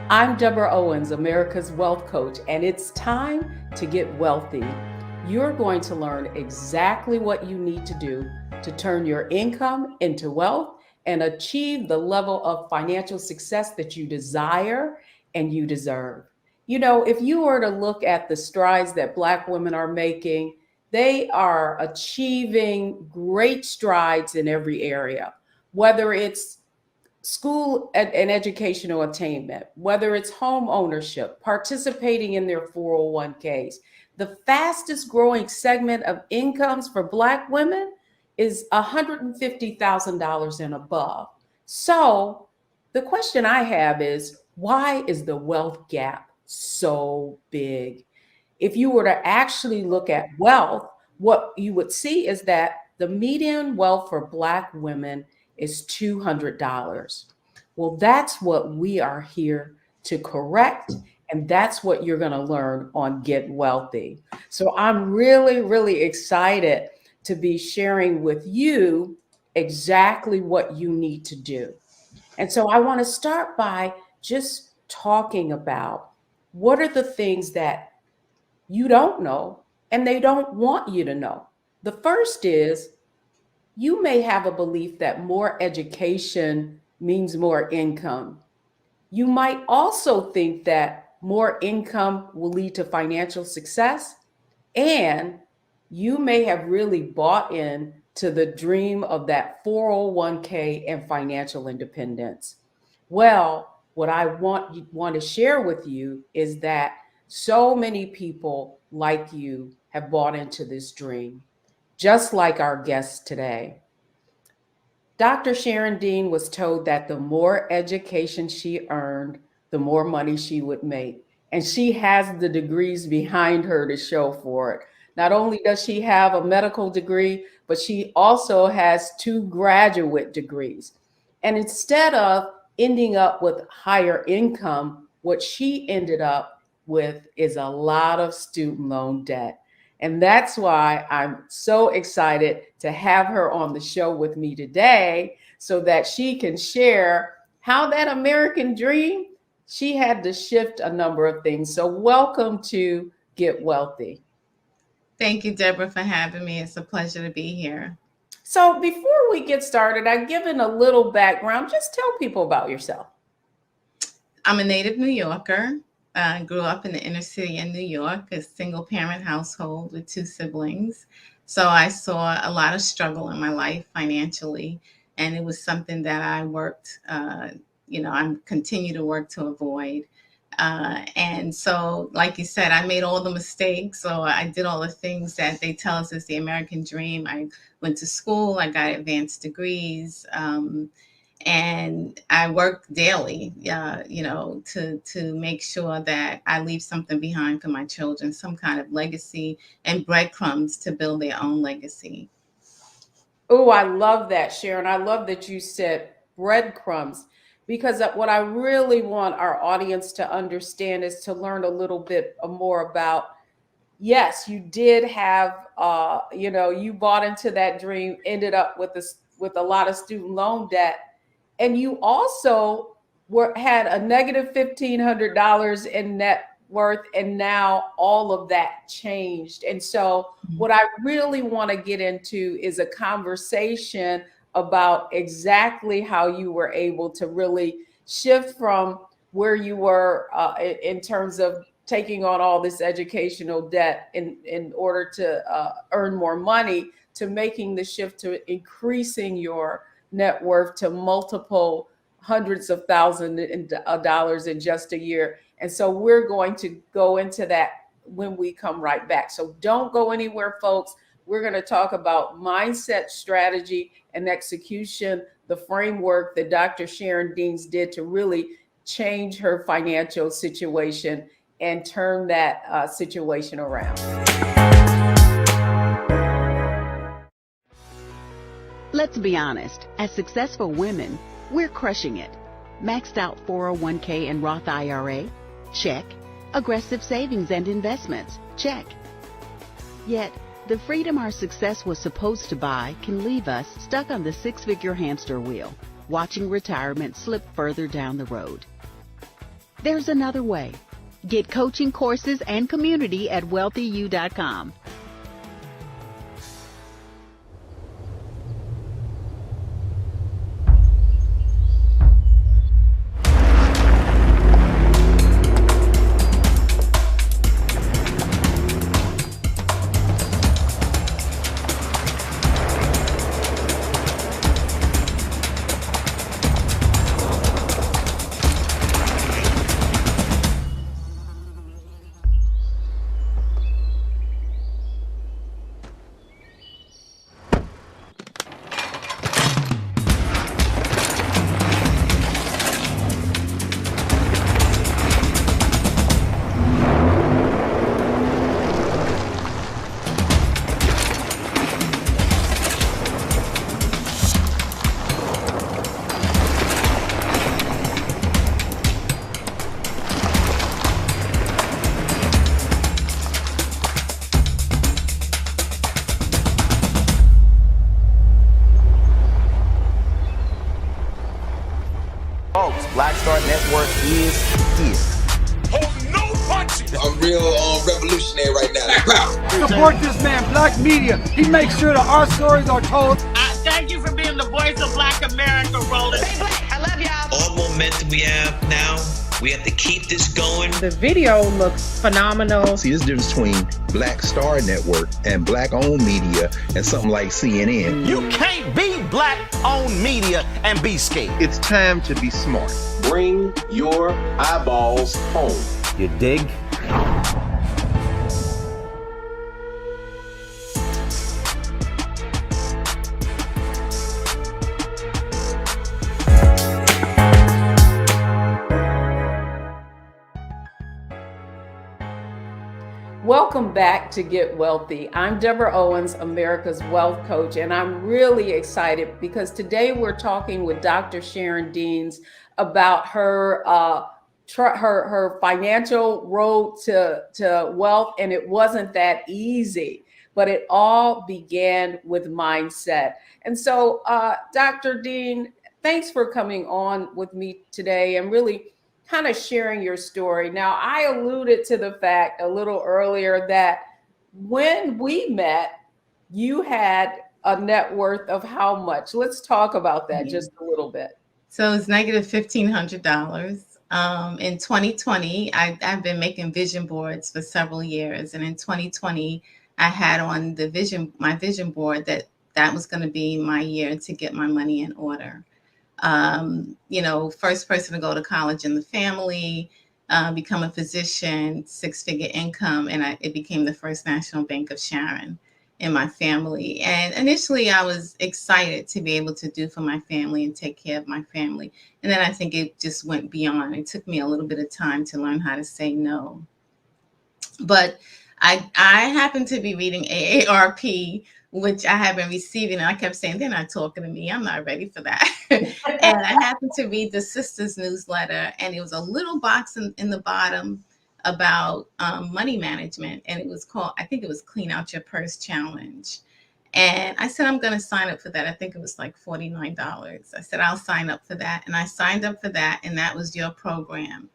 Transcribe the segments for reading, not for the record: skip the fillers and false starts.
I'm Deborah Owens, America's Wealth Coach, and it's time to get wealthy. You're going to learn exactly what you need to do to turn your income into wealth and achieve the level of financial success that you desire and you deserve. You know, if you were to look at the strides that Black women are making, they are achieving great strides in every area, whether it's school and educational attainment, whether it's home ownership, participating in their 401ks. The fastest growing segment of incomes for Black women is $150,000 and above. So the question I have is, why is the wealth gap so big? If you were to actually look at wealth, what you would see is that the median wealth for Black women is $200. Well, that's what we are here to correct. And that's what you're going to learn on Get Wealthy. So I'm really, really excited to be sharing with you exactly what you need to do. And so I want to start by just talking about what are the things that you don't know and they don't want you to know. The first is you may have a belief that more education means more income. You might also think that more income will lead to financial success, and you may have really bought in to the dream of that 401k and financial independence. Well, what I want to share with you is that so many people like you have bought into this dream, just like our guest today. Dr. Sharon Dean was told that the more education she earned, the more money she would make. And she has the degrees behind her to show for it. Not only does she have a medical degree, but she also has 2 graduate degrees. And instead of ending up with higher income, what she ended up with is a lot of student loan debt. And that's why I'm so excited to have her on the show with me today so that she can share how that American dream, she had to shift a number of things. So welcome to Get Wealthy. Thank you, Deborah, for having me. It's a pleasure to be here. So before we get started, I've given a little background. Just tell people about yourself. I'm a native New Yorker. I grew up in the inner city in New York, a single parent household with 2 siblings. So I saw a lot of struggle in my life financially, and it was something that I worked, I continue to work to avoid. And so, like you said, I made all the mistakes. So I did all the things that they tell us is the American dream. I went to school, I got advanced degrees, and I work daily, to make sure that I leave something behind for my children, some kind of legacy and breadcrumbs to build their own legacy. Oh, I love that, Sharon. I love that you said breadcrumbs, because what I really want our audience to understand is to learn a little bit more about, yes, you did have, you bought into that dream, ended up with a lot of student loan debt. And you also had a negative $1,500 in net worth, and now all of that changed. And so what I really want to get into is a conversation about exactly how you were able to really shift from where you were in terms of taking on all this educational debt in order to earn more money, to making the shift to increasing your net worth to multiple hundreds of thousands of dollars in just a year. And so we're going to go into that when we come right back. So don't go anywhere, folks. We're going to talk about mindset, strategy, and execution, the framework that Dr. Sharon Deans did to really change her financial situation and turn that situation around. Let's be honest, as successful women, we're crushing it. Maxed out 401k and Roth IRA? Check. Aggressive savings and investments? Check. Yet, the freedom our success was supposed to buy can leave us stuck on the 6-figure hamster wheel, watching retirement slip further down the road. There's another way. Get coaching courses and community at wealthyu.com. Black Star Network is here. Hold no punches. I'm real revolutionary right now. Support this man, Black Media. He makes sure that our stories are told. Thank you for being the voice of Black America, Roland. Stay black. I love y'all. All momentum we have now, we have to keep this going. The video looks phenomenal. See, there's a difference between Black Star Network and Black-owned media and something like CNN. You can't be Black-owned media and be scared. It's time to be smart. Bring your eyeballs home. You dig? Welcome back to Get Wealthy. I'm Deborah Owens, America's Wealth Coach, and I'm really excited because today we're talking with Dr. Sharon Deans about her her financial road to wealth, and it wasn't that easy, but it all began with mindset. And so, Dr. Dean, thanks for coming on with me today and really kind of sharing your story. Now, I alluded to the fact a little earlier that when we met, you had a net worth of how much? Let's talk about that just a little bit. So it's negative $1,500. In 2020, I've been making vision boards for several years. And in 2020, I had on my vision board that was going to be my year to get my money in order. First person to go to college in the family, become a physician, 6-figure income, and it became the First National Bank of Sharon in my family. And initially I was excited to be able to do for my family and take care of my family. And then I think it just went beyond. It took me a little bit of time to learn how to say no. But I happened to be reading AARP, which I have been receiving. And I kept saying, they're not talking to me. I'm not ready for that. And I happened to read the Sisters newsletter, and it was a little box in the bottom about money management. And it was called, I think it was Clean Out Your Purse Challenge. And I said, I'm going to sign up for that. I think it was like $49. I said, I'll sign up for that. And I signed up for that. And that was your program.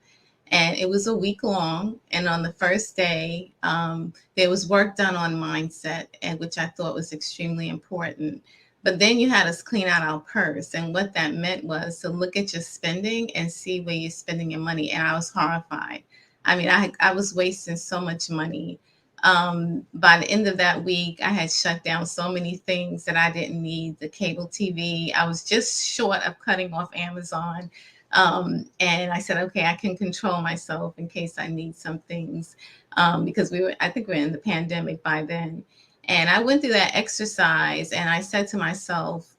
And it was a week long. And on the first day, there was work done on mindset, and which I thought was extremely important. But then you had us clean out our purse. And what that meant was to look at your spending and see where you're spending your money. And I was horrified. I mean, I was wasting so much money. By the end of that week, I had shut down so many things that I didn't need. The cable TV, I was just short of cutting off Amazon. And I said, okay, I can control myself in case I need some things, because I think we were in the pandemic by then. And I went through that exercise, and I said to myself,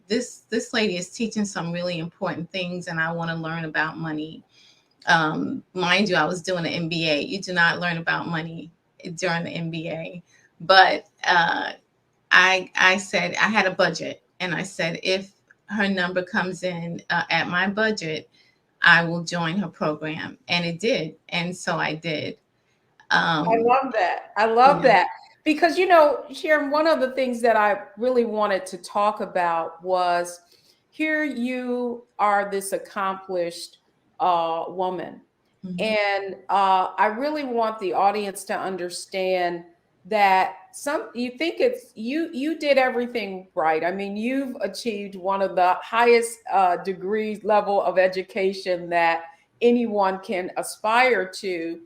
this lady is teaching some really important things, and I want to learn about money. Mind you, I was doing an MBA. You do not learn about money during the MBA. But I said, I had a budget, and I said, if her number comes in at my budget, I will join her program. And it did. And so I did. I love that. I love that. Because, Sharon, one of the things that I really wanted to talk about was here you are this accomplished woman. Mhm. And I really want the audience to understand that you think it's you did everything right. I mean, you've achieved one of the highest degrees level of education that anyone can aspire to.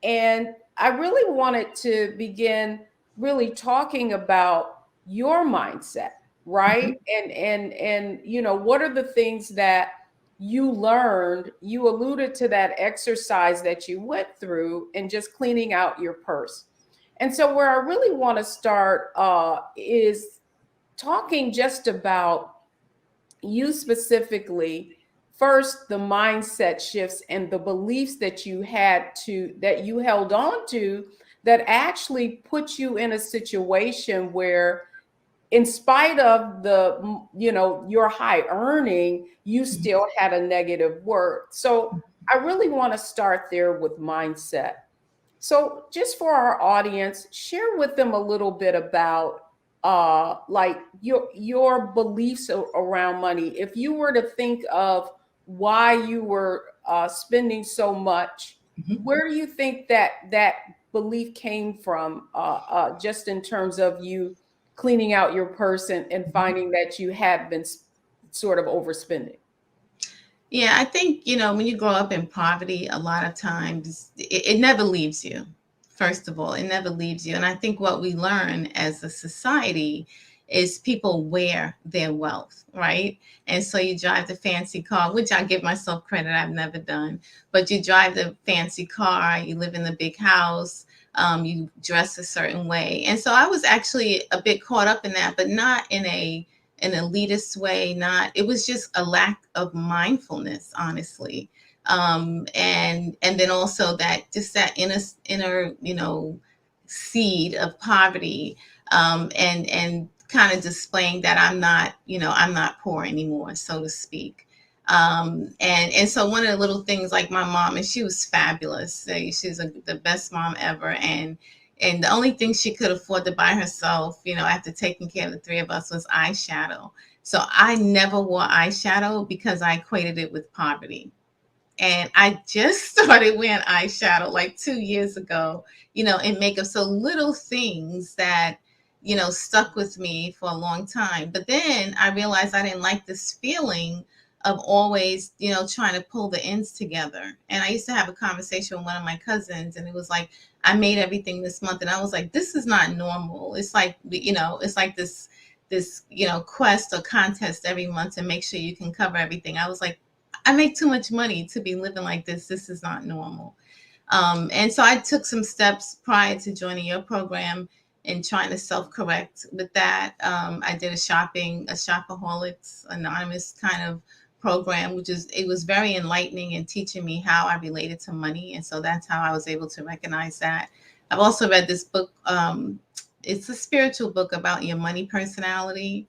And I really wanted to begin really talking about your mindset, right? Mhm. And you know, what are the things that you learned? You alluded to that exercise that you went through and just cleaning out your purse. And so where I really want to start is talking just about you specifically. First, the mindset shifts and the beliefs that you held on to that actually put you in a situation where, in spite of your high earning, you still had a negative worth. So I really want to start there with mindset. So just for our audience, share with them a little bit about like your beliefs around money. If you were to think of why you were spending so much, Mhm. where do you think that belief came from, just in terms of you cleaning out your purse and finding that you had been sort of overspending? Yeah, I think, when you grow up in poverty, a lot of times it never leaves you. First of all, it never leaves you. And I think what we learn as a society is people wear their wealth, right? And so you drive the fancy car, which I give myself credit, I've never done, but you drive the fancy car, you live in the big house, you dress a certain way. And so I was actually a bit caught up in that, but not in an elitist way. Not, it was just a lack of mindfulness, honestly. And then also that, just that inner seed of poverty, and kind of displaying that I'm not poor anymore, so to speak. And so one of the little things, like my mom, and she was fabulous. She's the best mom ever. And the only thing she could afford to buy herself, after taking care of the three of us, was eyeshadow. So I never wore eyeshadow because I equated it with poverty. And I just started wearing eyeshadow like 2 years ago, and makeup. So little things that, stuck with me for a long time. But then I realized I didn't like this feeling of always, trying to pull the ends together. And I used to have a conversation with one of my cousins, and it was like, I made everything this month. And I was like, this is not normal. It's like, it's like this, quest or contest every month to make sure you can cover everything. I was like, I make too much money to be living like this. This is not normal. And so I took some steps prior to joining your program and trying to self-correct with that. I did a Shopaholics Anonymous kind of program, it was very enlightening and teaching me how I related to money. And so that's how I was able to recognize that. I've also read this book. It's a spiritual book about your money personality.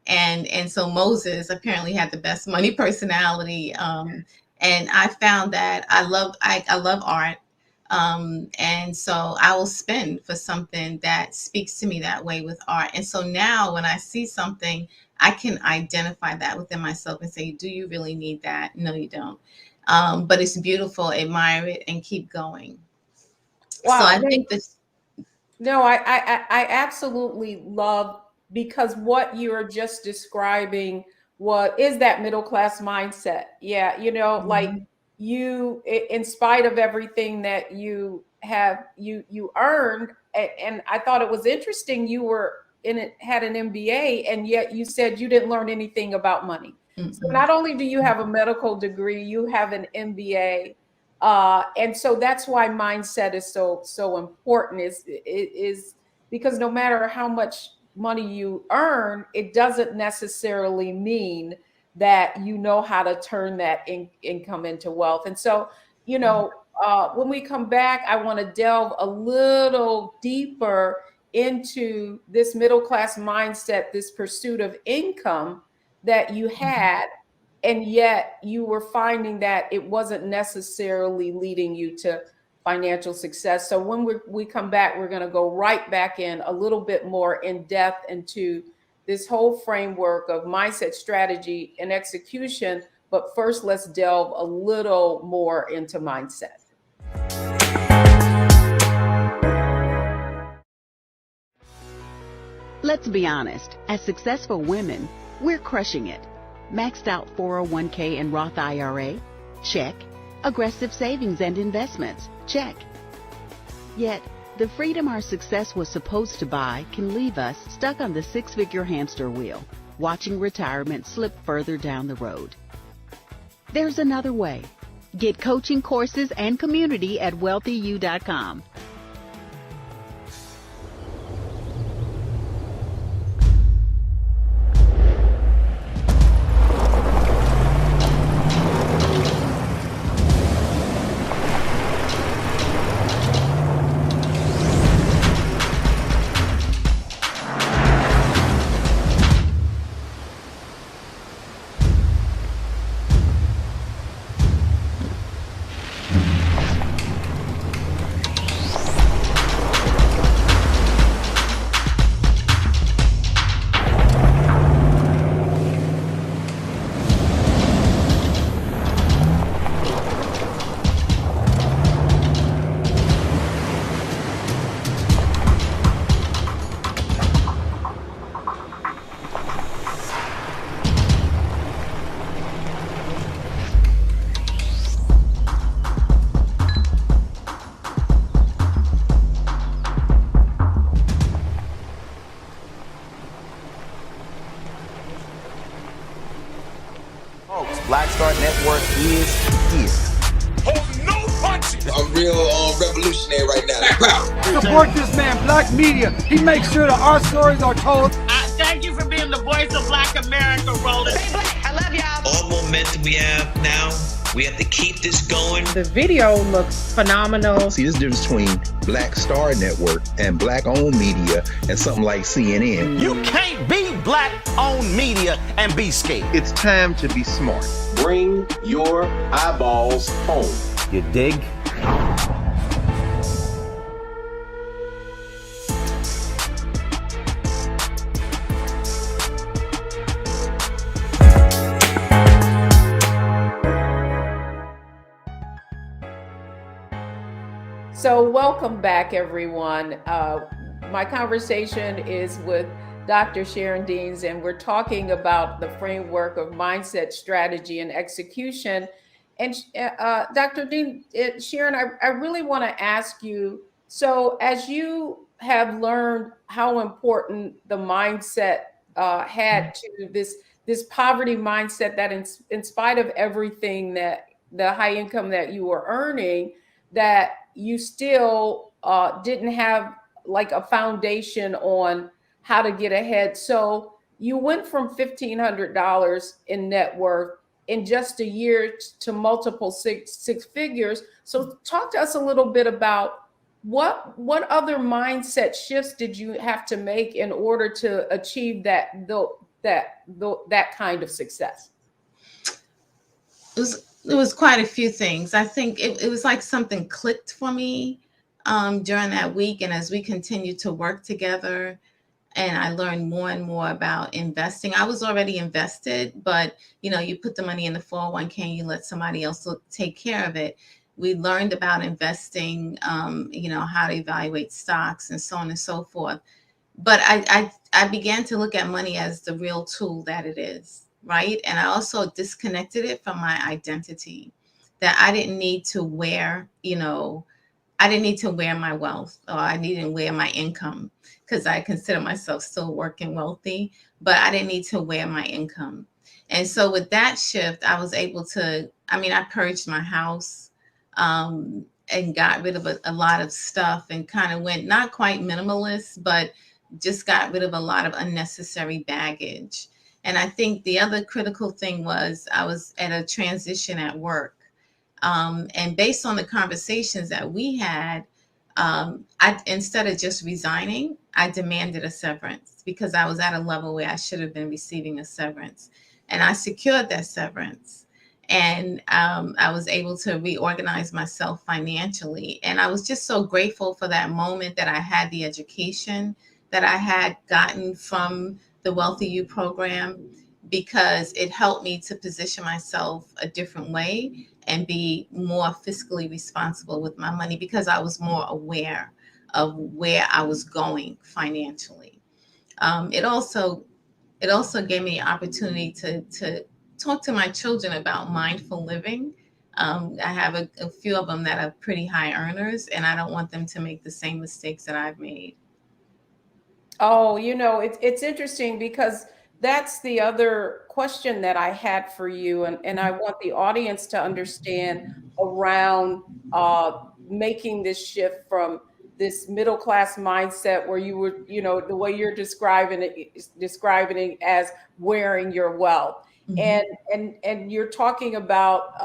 And so Moses apparently had the best money personality. And I found that I love art. And so I will spend for something that speaks to me that way with art. And so now when I see something, I can identify that within myself and say, do you really need that? No, you don't. But it's beautiful, admire it, and keep going. Wow. So I think this. No, I absolutely love, because what you're just describing is that middle class mindset. Yeah, like in spite of everything that you earned, and I thought it was interesting, you were had an MBA, and yet you said you didn't learn anything about money. So not only do you have a medical degree, you have an MBA. And so that's why mindset is so important, is because no matter how much money you earn, it doesn't necessarily mean that you know how to turn that income into wealth. And so, when we come back, I want to delve a little deeper into this middle class mindset, this pursuit of income that you had, and yet you were finding that it wasn't necessarily leading you to financial success. So when we come back, we're going to go right back in a little bit more in depth into this whole framework of mindset, strategy, and execution But first, let's delve a little more into mindset. Let's be honest, as successful women, we're crushing it. Maxed out 401k and Roth IRA? Check. Aggressive savings and investments? Check. Yet, the freedom our success was supposed to buy can leave us stuck on the six-figure hamster wheel, watching retirement slip further down the road. There's another way. Get coaching courses and community at wealthyu.com. Black Star Network is here. Oh, no punches! I'm real revolutionary right now. Support this man, Black Media. He makes sure that our stories are told. Thank you for being the voice of Black America, Roland. Stay black. I love y'all. All momentum we have now, we have to keep this going. The video looks phenomenal. See, this difference between Black Star Network and Black-owned media and something like CNN. You can't be Black-owned media and be scared. It's time to be smart. Bring your eyeballs home. You dig? So welcome back, everyone. My conversation is with Dr. Sharon Deans, and we're talking about the framework of mindset, strategy, and execution. And Dr. Dean, Sharon, I really want to ask you, so as you have learned how important the mindset had to this poverty mindset, that in spite of everything, that the high income that you were earning, that you still didn't have like a foundation on how to get ahead. So you went from $1,500 in net worth in just a year to multiple six figures. So talk to us a little bit about what other mindset shifts did you have to make in order to achieve that kind of success? It was quite a few things. I think it was like something clicked for me during that week. And as we continued to work together and I learned more and more about investing, I was already invested, but you put the money in the 401k and you let somebody else take care of it. We learned about investing, how to evaluate stocks and so on and so forth. But I began to look at money as the real tool that it is. Right. And I also disconnected it from my identity, that I didn't need to wear, I didn't need to wear my wealth, or I didn't wear my income, because I consider myself still working wealthy, but I didn't need to wear my income. And so with that shift, I was able to, I purged my house and got rid of a lot of stuff and kind of went not quite minimalist, but just got rid of a lot of unnecessary baggage. And I think the other critical thing was I was at a transition at work. And based on the conversations that we had, instead of just resigning, I demanded a severance because I was at a level where I should have been receiving a severance. And I secured that severance. And I was able to reorganize myself financially. And I was just so grateful for that moment that I had the education that I had gotten from the Wealthy You program, because it helped me to position myself a different way and be more fiscally responsible with my money, because I was more aware of where I was going financially. It also gave me the opportunity to talk to my children about mindful living. I have a few of them that are pretty high earners, and I don't want them to make the same mistakes that I've made. Oh, it's interesting because that's the other question that I had for you, and I want the audience to understand around making this shift from this middle class mindset where you were, the way you're describing it as wearing your wealth, Mhm. and you're talking about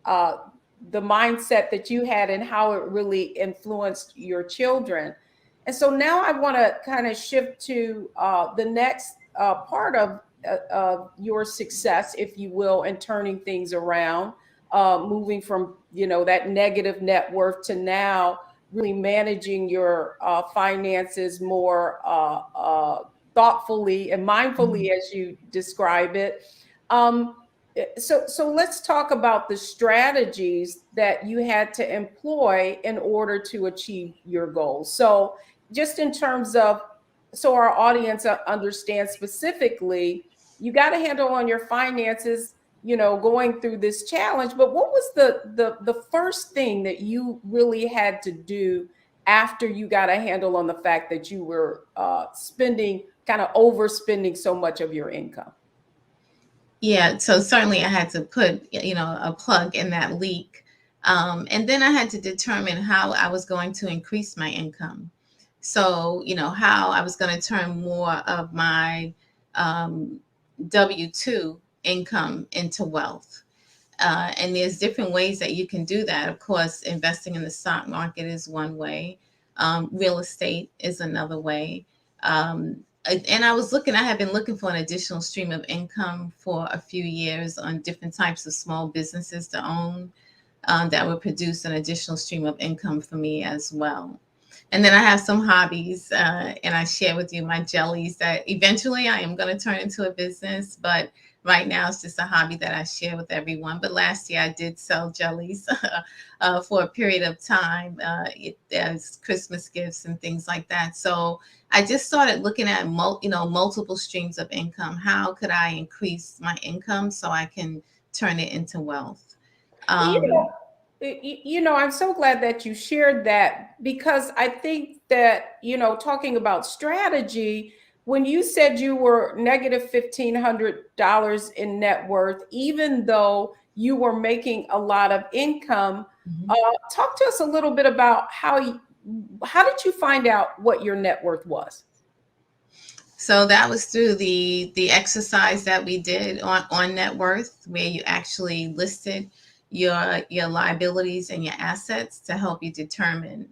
uh, the mindset that you had and how it really influenced your children. And so now I want to kind of shift to the next part of your success, if you will, in turning things around, moving from that negative net worth to now really managing your finances more thoughtfully and mindfully, as you describe it. Um, so let's talk about the strategies that you had to employ in order to achieve your goals. So just in terms of, so our audience understands specifically, you got a handle on your finances, going through this challenge. But what was the first thing that you really had to do after you got a handle on the fact that you were spending, kind of overspending so much of your income? Yeah, so certainly I had to put, a plug in that leak. And then I had to determine how I was going to increase my income. So, how I was going to turn more of my W-2 income into wealth. And there's different ways that you can do that. Of course, investing in the stock market is one way. Real estate is another way. And I had been looking for an additional stream of income for a few years on different types of small businesses to own that would produce an additional stream of income for me as well. And then I have some hobbies, and I share with you my jellies that eventually I am going to turn into a business. But right now it's just a hobby that I share with everyone. But last year I did sell jellies for a period of time as Christmas gifts and things like that. So I just started looking at multiple streams of income. How could I increase my income so I can turn it into wealth? I'm so glad that you shared that, because I think that, talking about strategy, when you said you were negative $1,500 in net worth, even though you were making a lot of income, talk to us a little bit about how did you find out what your net worth was? So that was through the exercise that we did on net worth, where you actually listed your liabilities and your assets to help you determine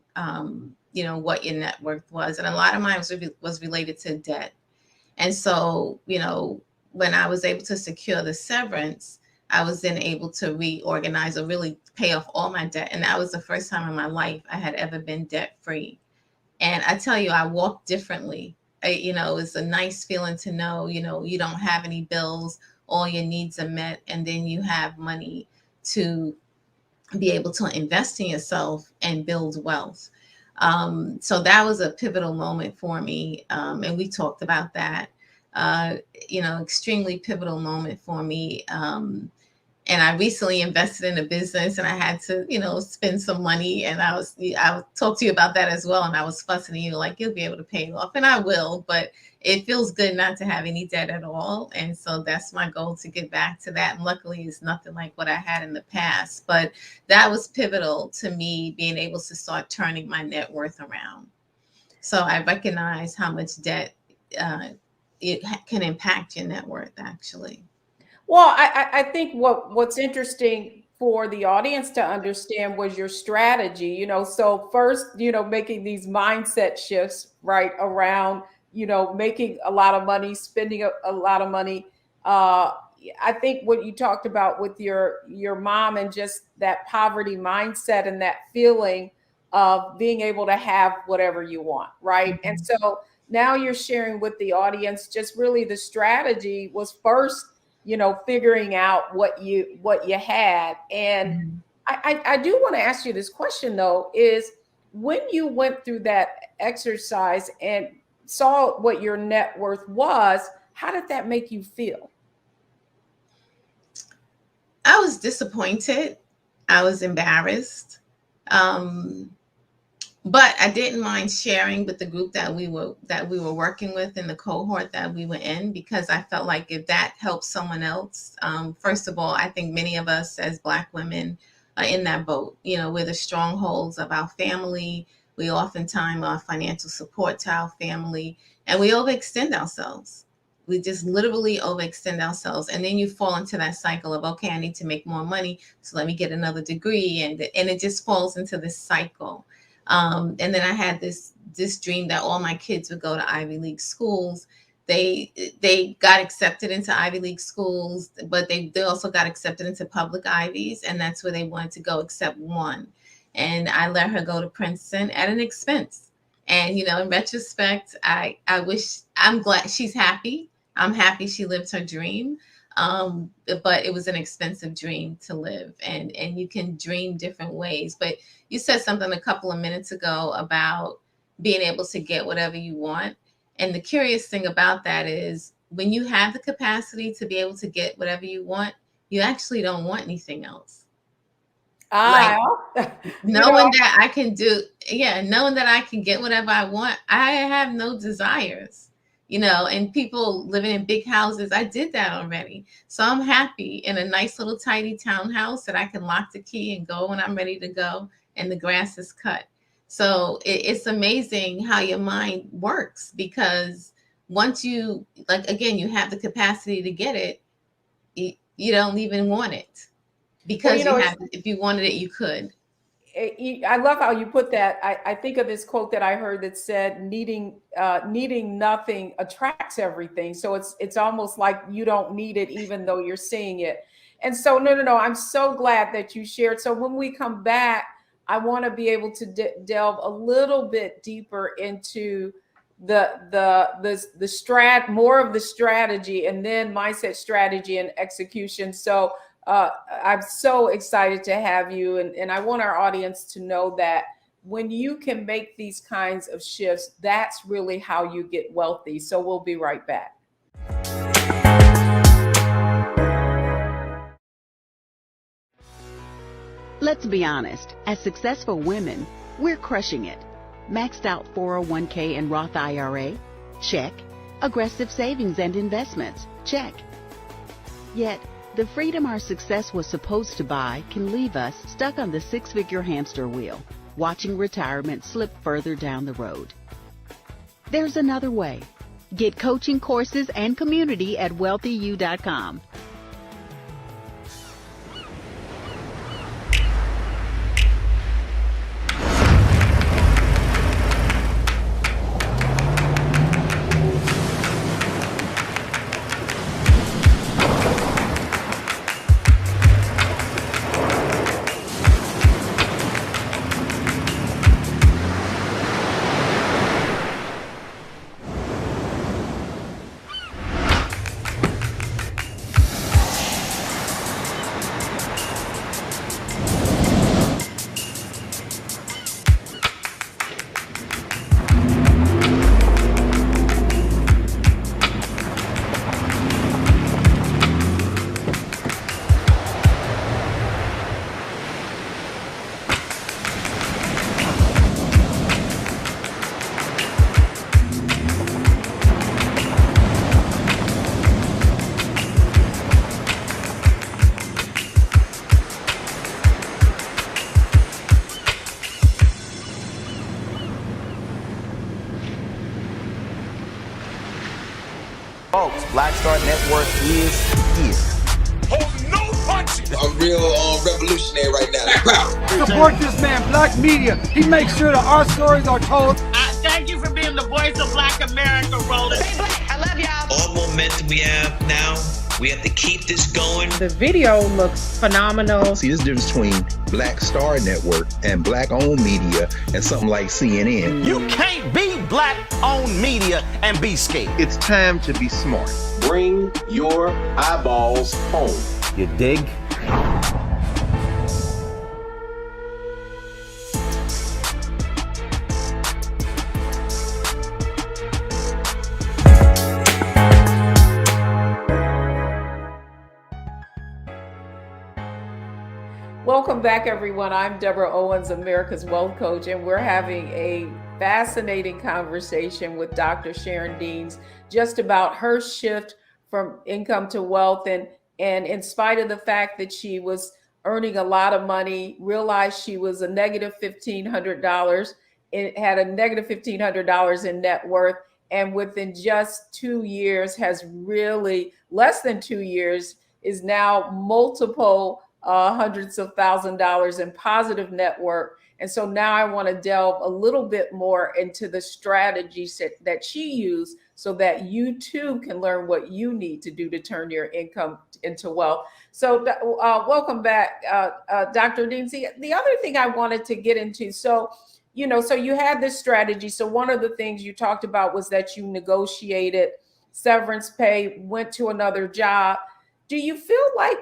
what your net worth was. And a lot of mine was related to debt. And so when I was able to secure the severance, I was then able to reorganize or really pay off all my debt. And that was the first time in my life I had ever been debt free. And I tell you, I walked differently. It's a nice feeling to know, you don't have any bills, all your needs are met, and then you have money to be able to invest in yourself and build wealth. So that was a pivotal moment for me. And we talked about that, extremely pivotal moment for me. And I recently invested in a business, and I had to, spend some money. And I would talk to you about that as well. And I was fussing at you like, you'll be able to pay it off, and I will. But it feels good not to have any debt at all. And so that's my goal, to get back to that. And luckily, it's nothing like what I had in the past. But that was pivotal to me being able to start turning my net worth around. So I recognize how much debt it can impact your net worth, actually. Well, I think what's interesting for the audience to understand was your strategy. So first, making these mindset shifts, right, around, making a lot of money, spending a lot of money. I think what you talked about with your mom, and just that poverty mindset and that feeling of being able to have whatever you want, right? And so now you're sharing with the audience just really the strategy was first, figuring out what you had. And I do want to ask you this question though, is when you went through that exercise and saw what your net worth was, how did that make you feel? I was disappointed. I was embarrassed. But I didn't mind sharing with the group that we were working with in the cohort that we were in, because I felt like if that helps someone else, first of all, I think many of us as Black women are in that boat. We're the strongholds of our family. We oftentimes are financial support to our family, and we overextend ourselves. We just literally overextend ourselves. And then you fall into that cycle of, okay, I need to make more money, so let me get another degree. And it just falls into this cycle. And then I had this dream that all my kids would go to Ivy League schools. They got accepted into Ivy League schools, but they also got accepted into public Ivies, and that's where they wanted to go except one. And I let her go to Princeton at an expense. And, in retrospect, I'm glad she's happy. I'm happy she lived her dream. But it was an expensive dream to live, and you can dream different ways. But you said something a couple of minutes ago about being able to get whatever you want. And the curious thing about that is when you have the capacity to be able to get whatever you want, you actually don't want anything else. Knowing that I can get whatever I want, I have no desires. And people living in big houses, I did that already. So I'm happy in a nice little tiny townhouse that I can lock the key and go when I'm ready to go, and the grass is cut. So it's amazing how your mind works, because once you, you have the capacity to get it, you don't even want it, because if you wanted it, you could. I love how you put that. I think of this quote that I heard that said, needing nothing attracts everything. So it's almost like you don't need it, even though you're seeing it. And so, no, I'm so glad that you shared. So when we come back, I want to be able to delve a little bit deeper into more of the strategy, and then mindset, strategy, and execution. So I'm so excited to have you. And I want our audience to know that when you can make these kinds of shifts, that's really how you get wealthy. So we'll be right back. Let's be honest, as successful women, we're crushing it. Maxed out 401k and Roth IRA? Check. Aggressive savings and investments? Check. Yet, the freedom our success was supposed to buy can leave us stuck on the six-figure hamster wheel, watching retirement slip further down the road. There's another way. Get coaching courses and community at wealthyu.com. Folks, Black Star Network is here. Oh, no punches! I'm real revolutionary right now. Support this man, Black Media. He makes sure that our stories are told. Thank you for being the voice of Black America, Roland. All momentum we have now, We have to keep this going. The video looks phenomenal. See, there's a difference between Black Star Network and Black-owned media and something like CNN. You can't be black-owned media and be scared. It's time to be smart. Bring your eyeballs home. You dig? Welcome back, everyone. I'm Deborah Owens, America's Wealth Coach, and we're having a fascinating conversation with Dr. Sharon Deans just about her shift from income to wealth. And in spite of the fact that she was earning a lot of money, realized she was a negative $1,500, it had a negative $1,500 in net worth. And within just 2 years has really, less than 2 years, is now multiple hundreds of $1,000s in positive net worth. And so now I want to delve a little bit more into the strategies that she used so that you too can learn what you need to do to turn your income into wealth. So welcome back, Dr. Deans. The other thing I wanted to get into, so you had this strategy. So one of the things you talked about was that you negotiated severance pay, went to another job. Do you feel like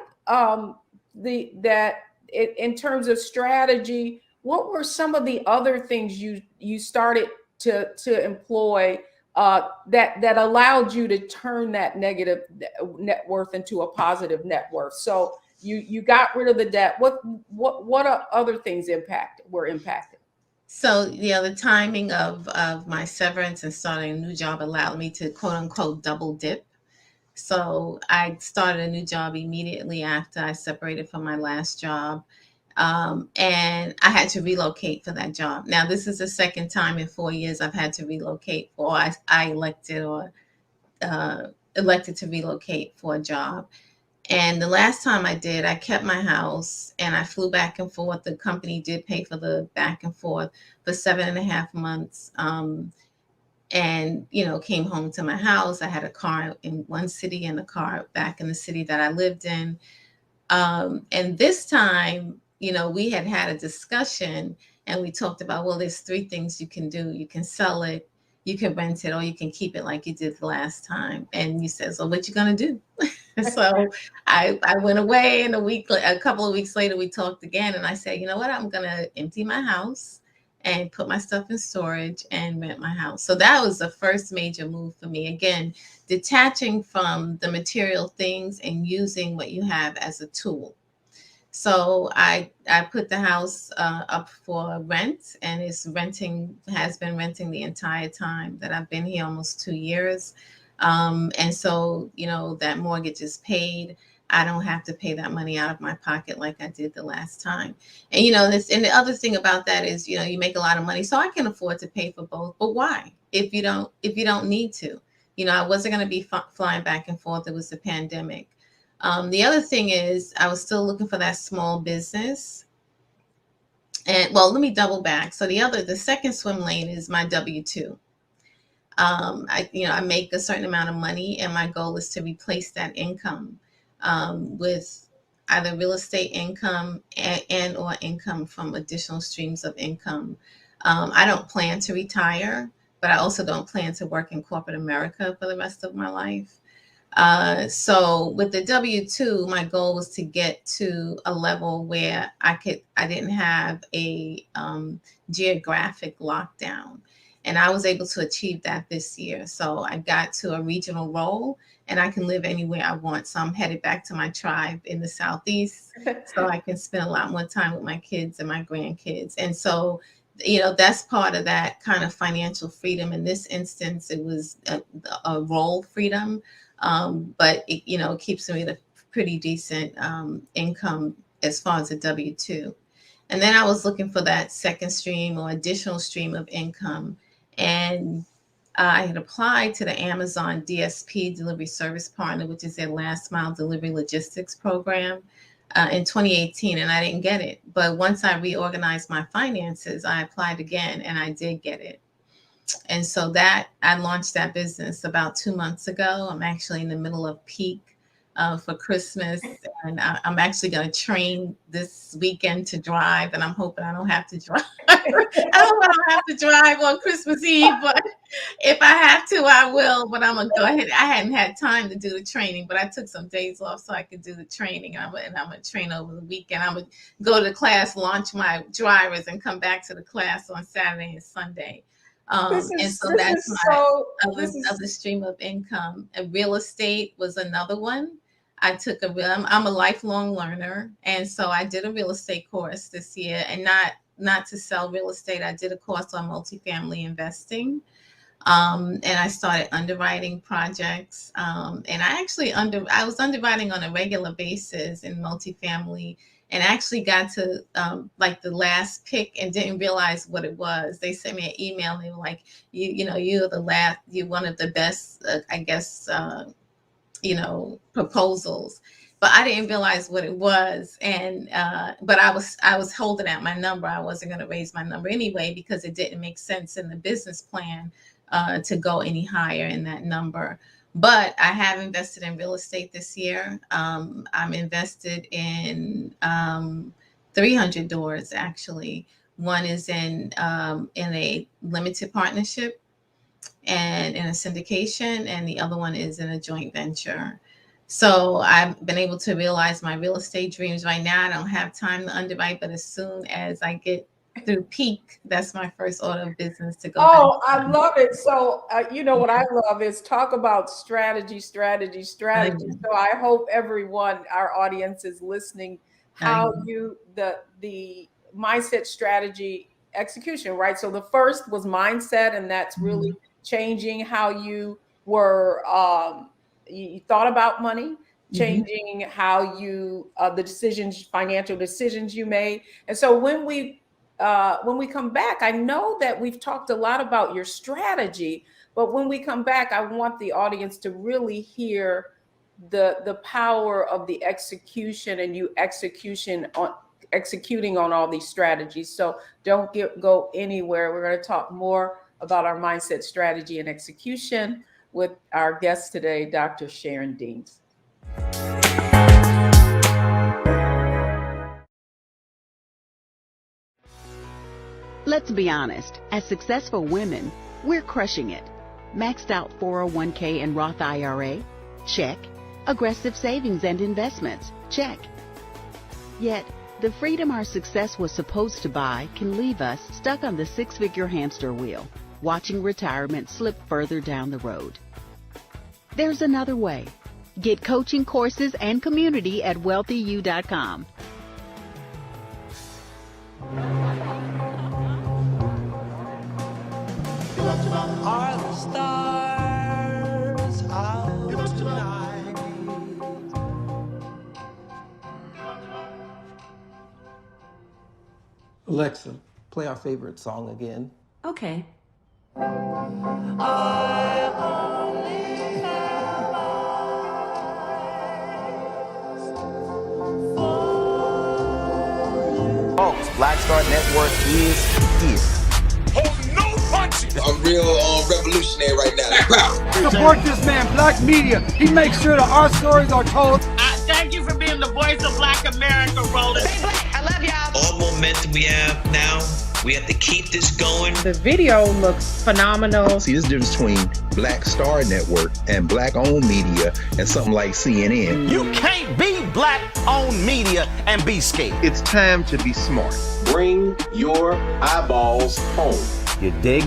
in terms of strategy, what were some of the other things you started to employ that allowed you to turn that negative net worth into a positive net worth? So you got rid of the debt. What other things were impacted? So, the timing of my severance and starting a new job allowed me to quote unquote double dip. So I started a new job immediately after I separated from my last job. And I had to relocate for that job. Now, this is the second time in 4 years I've had to relocate, or I elected to relocate for a job. And the last time I did, I kept my house and I flew back and forth. The company did pay for the back and forth for 7.5 months. And, came home to my house. I had a car in one city and a car back in the city that I lived in. And this time, we had a discussion and we talked about, well, there's 3 things you can do. You can sell it, you can rent it, or you can keep it like you did the last time. And you said, so what you going to do? So I went away, and a couple of weeks later, we talked again. And I said, you know what, I'm going to empty my house and put my stuff in storage and rent my house. So that was the first major move for me. Again, detaching from the material things and using what you have as a tool. I put the house up for rent, and has been renting the entire time that I've been here, almost 2 years. And so, that mortgage is paid. I don't have to pay that money out of my pocket like I did the last time. And, and the other thing about that is, you make a lot of money, so I can afford to pay for both. But why? If you don't need to, I wasn't going to be flying back and forth. It was the pandemic. The other thing is I was still looking for that small business. And well, let me double back. So the second swim lane is my W-2. I make a certain amount of money, and my goal is to replace that income with either real estate income and or income from additional streams of income. I don't plan to retire, but I also don't plan to work in corporate America for the rest of my life. So with the W-2, my goal was to get to a level where I didn't have a geographic lockdown. And I was able to achieve that this year. So I got to a regional role, and I can live anywhere I want. So I'm headed back to my tribe in the Southeast so I can spend a lot more time with my kids and my grandkids. And so, that's part of that kind of financial freedom. In this instance, it was a role freedom, but it keeps me at a pretty decent income as far as a W-2. And then I was looking for that second stream or additional stream of income. And I had applied to the Amazon DSP Delivery Service Partner, which is their last mile delivery logistics program, in 2018, and I didn't get it. But once I reorganized my finances, I applied again, and I did get it. And so I launched that business about 2 months ago. I'm actually in the middle of peak for Christmas, and I'm actually going to train this weekend to drive, and I'm hoping I don't have to drive. I hope I don't have to drive on Christmas Eve, but if I have to, I will. But I'm gonna go ahead. I hadn't had time to do the training, but I took some days off so I could do the training, and I'm gonna train over the weekend. I'm gonna go to the class, launch my drivers, and come back to the class on Saturday and Sunday. And so that's my other stream of income. And real estate was another one. I'm a lifelong learner, and so I did a real estate course this year, and not to sell real estate. I did a course on multifamily investing, and I started underwriting projects. And I was underwriting on a regular basis in multifamily, and actually got to like the last pick and didn't realize what it was. They sent me an email and they were like, you're one of the best, proposals, but I didn't realize what it was. And but I was holding out my number. I wasn't going to raise my number anyway because it didn't make sense in the business plan to go any higher in that number. But I have invested in real estate this year. I'm invested in 300 doors actually. One is in a limited partnership and in a syndication, and the other one is in a joint venture. So I've been able to realize my real estate dreams. Right now, I don't have time to underwrite, but as soon as I get through peak, that's my first order of business to go. Oh, I love it. So, what I love is talk about strategy. So I hope everyone, our audience is listening, how the mindset, strategy, execution, right? So the first was mindset, and that's really changing how you were, you thought about money, changing how you, financial decisions you made. And so when we come back, I know that we've talked a lot about your strategy, but when we come back, I want the audience to really hear the power of the execution and you executing on all these strategies. So don't go anywhere. We're going to talk more about our mindset, strategy, and execution with our guest today, Dr. Sharon Deans. Let's be honest, as successful women, we're crushing it. Maxed out 401k and Roth IRA? Check. Aggressive savings and investments? Check. Yet, the freedom our success was supposed to buy can leave us stuck on the six-figure hamster wheel, watching retirement slip further down the road. There's another way. Get coaching courses and community at wealthyu.com. Are the stars out tonight? Alexa, play our favorite song again. Okay. I only have eyes. Folks, Black Star Network is here. I'm real revolutionary right now. Support this man, Black Media. He makes sure that our stories are told. Thank you for being the voice of Black America, Roland. Stay black. I love y'all. All momentum we have now, we have to keep this going. The video looks phenomenal. See, there's a difference between Black Star Network and Black-owned media and something like CNN. You can't be Black-owned media and be scared. It's time to be smart. Bring your eyeballs home. You dig?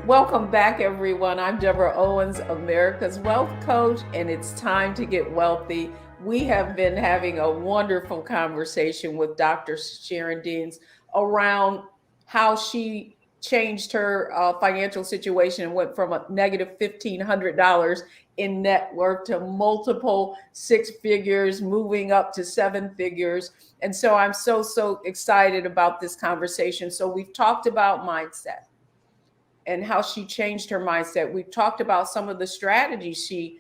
Welcome back, everyone. I'm Deborah Owens, America's Wealth Coach, and it's time to get wealthy. We have been having a wonderful conversation with Dr. Sharon Deans around how she changed her financial situation and went from a negative $1,500 in net worth to multiple six figures, moving up to seven figures. And so I'm so excited about this conversation. So we've talked about mindset and how she changed her mindset. We've talked about some of the strategies she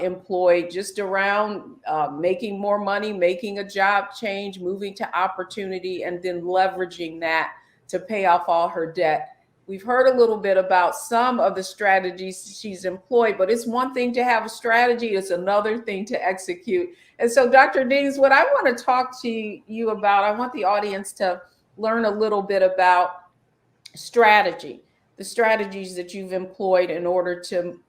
employed just around making more money, making a job change, moving to opportunity, and then leveraging that to pay off all her debt. We've heard a little bit about some of the strategies she's employed, but it's one thing to have a strategy, it's another thing to execute. And so, Dr. Dees, what I want to talk to you about, I want the audience to learn a little bit about strategy, the strategies that you've employed in order to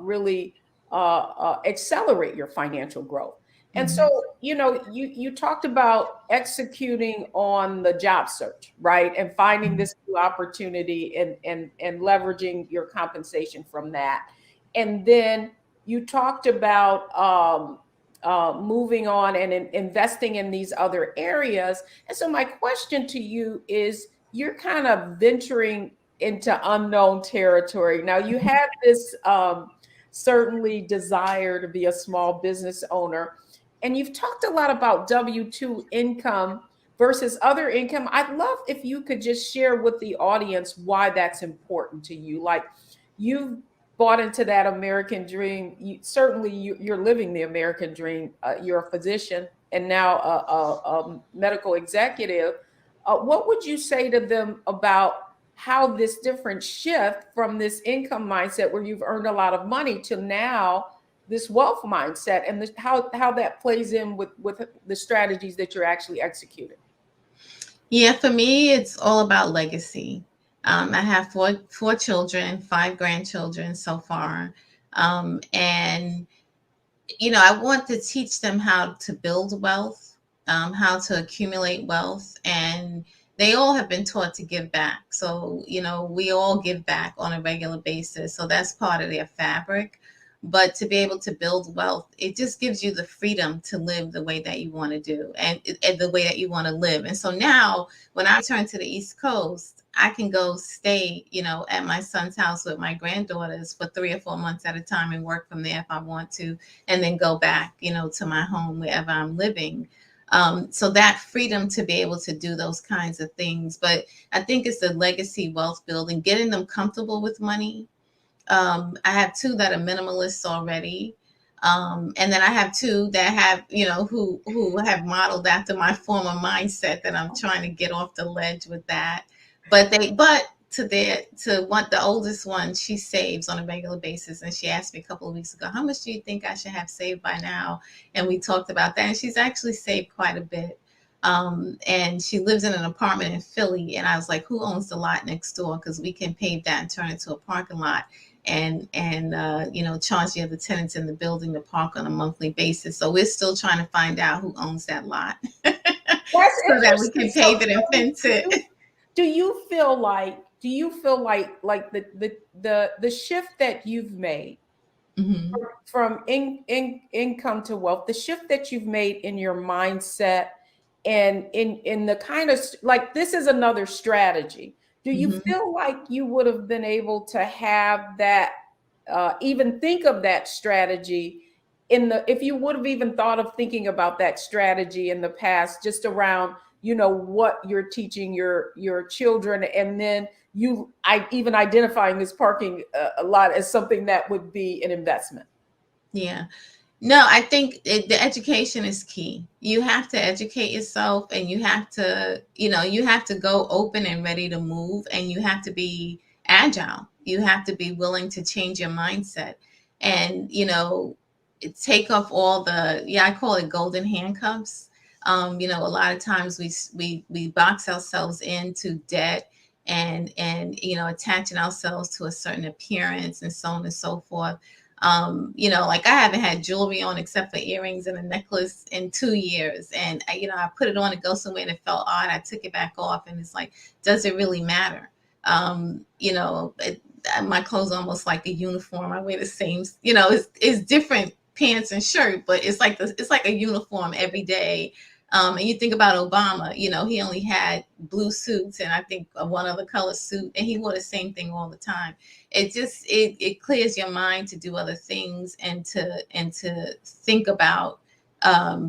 really accelerate your financial growth. And so, you talked about executing on the job search, right? And finding this new opportunity and leveraging your compensation from that. And then you talked about moving on and investing in these other areas. And so my question to you is, you're kind of venturing into unknown territory. Now, you had this certainly desire to be a small business owner, and you've talked a lot about W-2 income versus other income. I'd love if you could just share with the audience why that's important to you. Like, you've bought into that American dream. You're living the American dream. You're a physician and now a medical executive. What would you say to them about how this different shift from this income mindset where you've earned a lot of money to now this wealth mindset, and how that plays in with the strategies that you're actually executing? Yeah, for me, it's all about legacy. I have four children, 5 grandchildren so far. And, I want to teach them how to build wealth, how to accumulate wealth. And they all have been taught to give back. So, we all give back on a regular basis. So that's part of their fabric. But to be able to build wealth, it just gives you the freedom to live the way that you want to do and the way that you want to live. And so now when I return to the East Coast, I can go stay, at my son's house with my granddaughters for 3 or 4 months at a time and work from there if I want to, and then go back, to my home wherever I'm living. So that freedom to be able to do those kinds of things. But I think it's the legacy wealth building, getting them comfortable with money. I have 2 that are minimalists already. And then I have 2 that have, who have modeled after my former mindset that I'm trying to get off the ledge with that. But the oldest one, she saves on a regular basis. And she asked me a couple of weeks ago, how much do you think I should have saved by now? And we talked about that. And she's actually saved quite a bit. And she lives in an apartment in Philly. And I was like, who owns the lot next door? Because we can pave that and turn it into a parking lot and charge the other tenants in the building to park on a monthly basis. So we're still trying to find out who owns that lot so that we can pave it and fence it. Do you feel like the shift that you've made from income to wealth, the shift that you've made in your mindset and in the kind of like, this is another strategy. Do you feel like you would have been able to have that, even think of that strategy if you would have even thought of thinking about that strategy in the past, just around, what you're teaching your children, and then even identifying this parking lot as something that would be an investment? Yeah. No, I think the education is key. You have to educate yourself, and you have to, go open and ready to move, and you have to be agile. You have to be willing to change your mindset and, take off all I call it golden handcuffs. A lot of times we box ourselves into debt and attaching ourselves to a certain appearance and so on and so forth. Like I haven't had jewelry on except for earrings and a necklace in 2 years. And, I put it on to go somewhere and it felt odd. I took it back off, and it's like, does it really matter? My clothes are almost like a uniform. I wear the same, it's different pants and shirt, but it's like a uniform every day. And you think about Obama, he only had blue suits and I think one other color suit, and he wore the same thing all the time. It clears your mind to do other things and to think about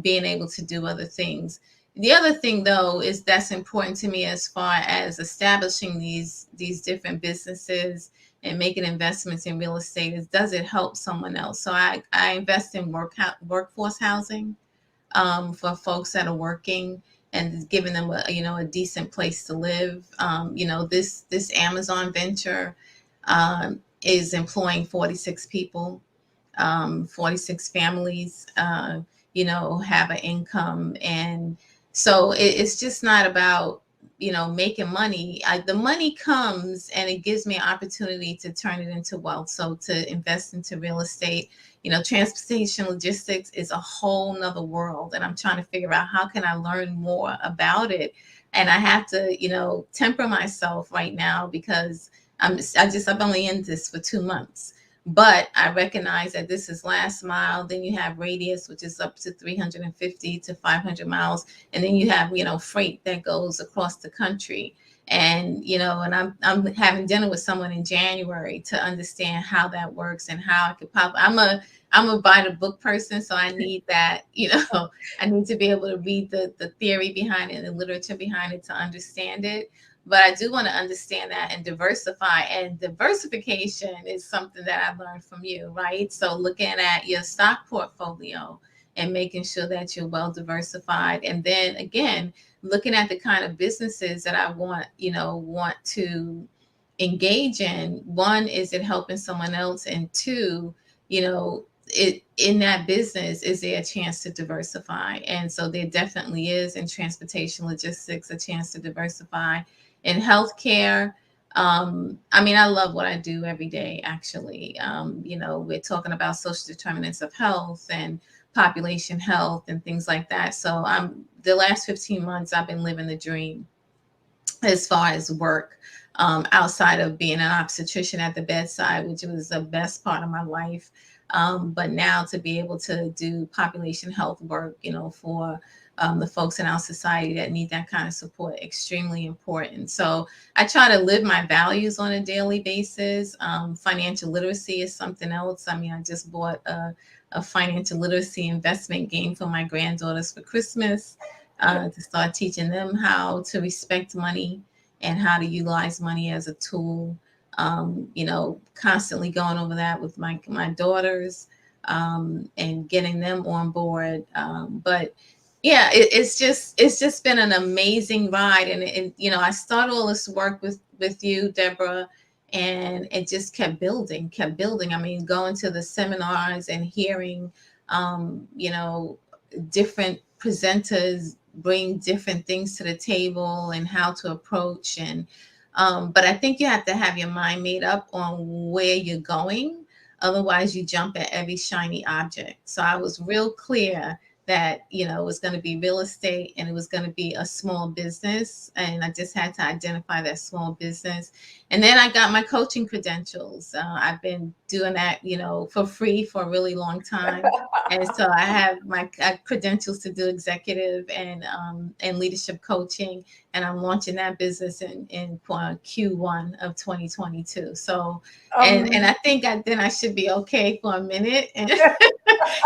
being able to do other things. The other thing, though, is that's important to me as far as establishing these different businesses and making investments in real estate is, does it help someone else? So I invest in workforce housing for folks that are working and giving them a decent place to live. This Amazon venture is employing 46 people, 46 families, have an income. And so it's just not about, making money. The money comes and it gives me an opportunity to turn it into wealth. So to invest into real estate, transportation logistics is a whole nother world. And I'm trying to figure out how can I learn more about it. And I have to, temper myself right now because I'm only in this for 2 months. But I recognize that this is last mile. Then you have radius, which is up to 350 to 500 miles. And then you have, freight that goes across the country. And, and I'm having dinner with someone in January to understand how that works and how I could I'm a buy the book person. So I need that, I need to be able to read the theory behind it and the literature behind it to understand it. But I do want to understand that and diversify. And diversification is something that I've learned from you, right? So looking at your stock portfolio and making sure that you're well diversified. And then again, looking at the kind of businesses that I want to engage in. One, is it helping someone else? And two, in that business, is there a chance to diversify? And so there definitely is in transportation logistics a chance to diversify. In healthcare, I love what I do every day, actually. We're talking about social determinants of health and population health and things like that. So the last 15 months, I've been living the dream as far as work, outside of being an obstetrician at the bedside, which was the best part of my life. But now to be able to do population health work, for the folks in our society that need that kind of support, extremely important. So I try to live my values on a daily basis. Financial literacy is something else. I just bought a financial literacy investment game for my granddaughters for Christmas, to start teaching them how to respect money and how to utilize money as a tool. Constantly going over that with my daughters, and getting them on board. But yeah, it's just been an amazing ride. And I started all this work with you, Deborah, and it just kept building. Going to the seminars and hearing, different presenters bring different things to the table and how to approach. And but I think you have to have your mind made up on where you're going. Otherwise, you jump at every shiny object. So I was real clear that, it was going to be real estate and it was going to be a small business. And I just had to identify that small business. And then I got my coaching credentials. I've been doing that, for free for a really long time. And so I have my credentials to do executive and leadership coaching. And I'm launching that business in Q1 of 2022. So, and I think then I should be okay for a minute.